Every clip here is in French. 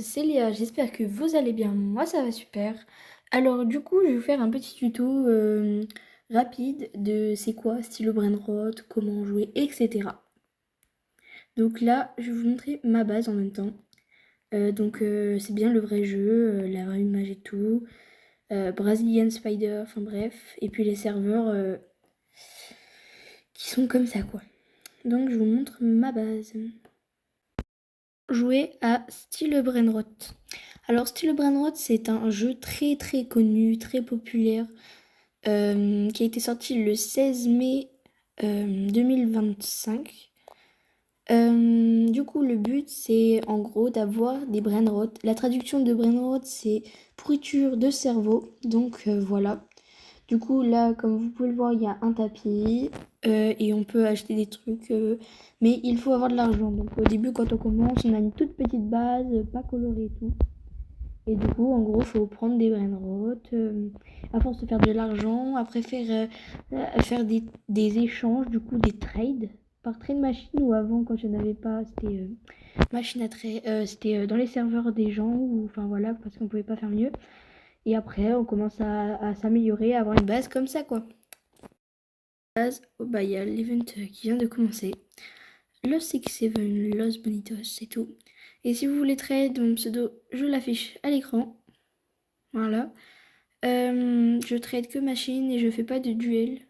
c'est Léa, j'espère que vous allez bien, moi ça va super. Alors du coup je vais vous faire un petit tuto rapide de c'est quoi stylo Brainrot, comment jouer, etc. Donc là je vais vous montrer ma base en même temps. C'est bien le vrai jeu, la vraie image et tout. Brazilian Spider, enfin bref. Et puis les serveurs qui sont comme ça quoi. Donc je vous montre ma base. Jouer à Style Brainrot. Alors Style Brainrot c'est un jeu très très connu, très populaire, qui a été sorti le 16 mai 2025. Du coup le but c'est en gros d'avoir des brainrot. La traduction de brainrot c'est pourriture de cerveau, donc voilà. Du coup là comme vous pouvez le voir il y a un tapis et on peut acheter des trucs mais il faut avoir de l'argent. Donc au début quand on commence on a une toute petite base, pas colorée et tout. Et du coup, en gros, il faut prendre des brainrot, à force de faire de l'argent, après faire des échanges, du coup des trades, par trade machine ou avant, quand je n'avais pas, c'était machine à trade, c'était dans les serveurs des gens, ou enfin voilà, parce qu'on pouvait pas faire mieux. Et après, on commence à s'améliorer, à avoir une base comme ça, quoi. Base, oh, bah, il y a l'event qui vient de commencer. Los 67, Los Bonitos, c'est tout. Et si vous voulez trade mon pseudo, je l'affiche à l'écran. Voilà. Je trade que machine et je fais pas de duel.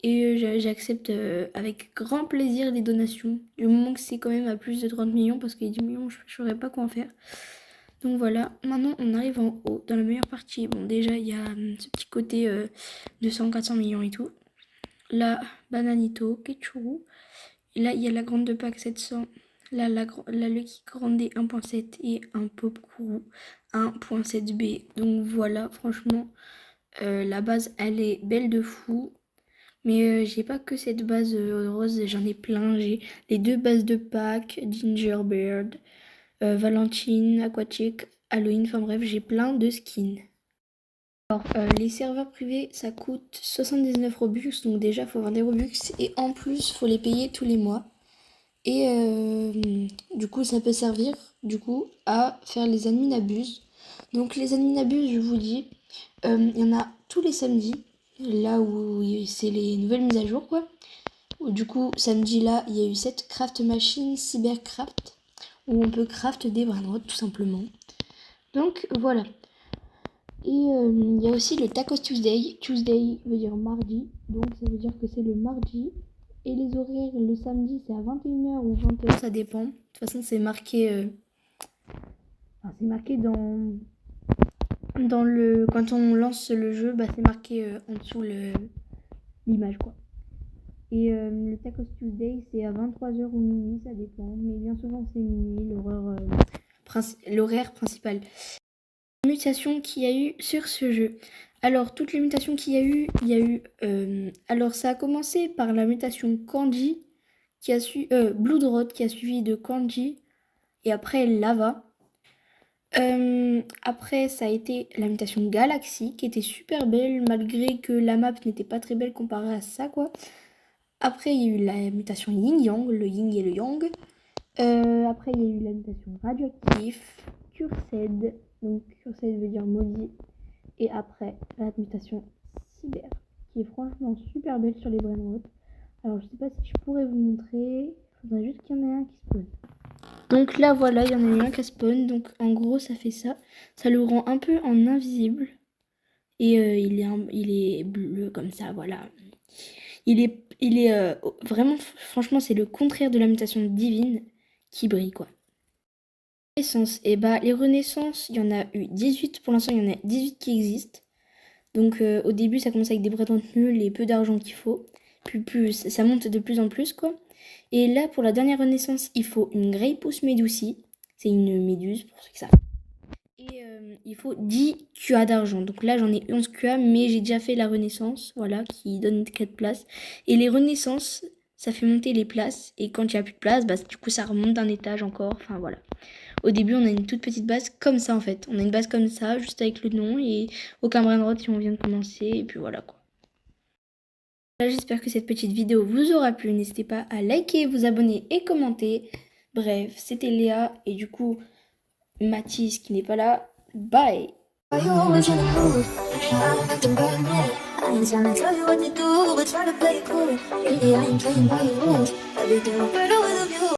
Et j'accepte avec grand plaisir les donations. Du moment que c'est quand même à plus de 30 millions, parce que les 10 millions, je saurais pas quoi en faire. Donc voilà, maintenant on arrive en haut, dans la meilleure partie. Bon, déjà il y a ce petit côté 200-400 millions et tout. Là, Bananito, Ketchuru. Et là, il y a la grande de pack 700. Là, la Lucky Grande 1.7 et un Pop Kourou 1.7B. Donc voilà, franchement, la base, elle est belle de fou. Mais j'ai pas que cette base rose, j'en ai plein. J'ai les deux bases de pack, Gingerbird, Valentine, Aquatic, Halloween, enfin bref, j'ai plein de skins. Alors, les serveurs privés, ça coûte 79 Robux, donc déjà, faut avoir des Robux. Et en plus, faut les payer tous les mois. Et du coup, ça peut servir du coup à faire les admin abuse. Donc les admin abuse, je vous dis, il y en a tous les samedis, là où c'est les nouvelles mises à jour quoi. Du coup, samedi là, il y a eu cette craft machine cybercraft où on peut craft des brainrots tout simplement. Donc voilà. Et il y a aussi le Tacos Tuesday. Tuesday veut dire mardi, donc ça veut dire que c'est le mardi. Et les horaires, le samedi, c'est à 21h ou 20h, ça dépend. De toute façon, c'est marqué, c'est marqué dans le. Quand on lance le jeu, bah, c'est marqué en dessous l'image, quoi. Et le Tacos Tuesday, c'est à 23h ou minuit, ça dépend. Mais bien souvent, c'est minuit, l'horaire principal. Mutations qu'il y a eu sur ce jeu. Alors, toutes les mutations qu'il y a eu, alors, ça a commencé par la mutation Kanji, qui a Bloodrot, qui a suivi de Kanji, et après Lava. Après, ça a été la mutation Galaxy, qui était super belle, malgré que la map n'était pas très belle comparée à ça, quoi. Après, il y a eu la mutation Yin-Yang, le Yin et le Yang. Après, il y a eu la mutation Radioactif, Cursed, donc Cursed veut dire maudit. Et après, la mutation Cyber, qui est franchement super belle sur les brainrots. Alors, je sais pas si je pourrais vous montrer. Il faudrait juste qu'il y en ait un qui spawn. Donc là, voilà, il y en a eu un qui spawn. Donc en gros, ça fait ça. Ça le rend un peu en invisible. Et il est bleu comme ça, voilà. Il est vraiment, franchement, c'est le contraire de la mutation divine qui brille, quoi. Renaissance, et bah les renaissances, il y en a eu 18. Pour l'instant, il y en a 18 qui existent. Donc au début, ça commence avec des brainrots nuls et peu d'argent qu'il faut. Puis plus, ça monte de plus en plus, quoi. Et là, pour la dernière renaissance, il faut une Greypousse Medusi. C'est une méduse, pour ceux qui savent. Et il faut 10 QA d'argent. Donc là, j'en ai 11 QA, mais j'ai déjà fait la renaissance, voilà, qui donne 4 places. Et les renaissances, ça fait monter les places. Et quand il n'y a plus de place, bah, du coup, ça remonte d'un étage encore. Enfin, voilà. Au début, on a une toute petite base comme ça, en fait. On a une base comme ça, juste avec le nom et aucun brainrot si on vient de commencer. Et puis voilà, quoi. J'espère que cette petite vidéo vous aura plu. N'hésitez pas à liker, vous abonner et commenter. Bref, c'était Léa et du coup, Mathis qui n'est pas là. Bye! Are you always in the mood? I'm acting brand new. I ain't trying to tell you what to do, but try to play it cool. Really, I ain't playing by your rules. Everything will better with a view.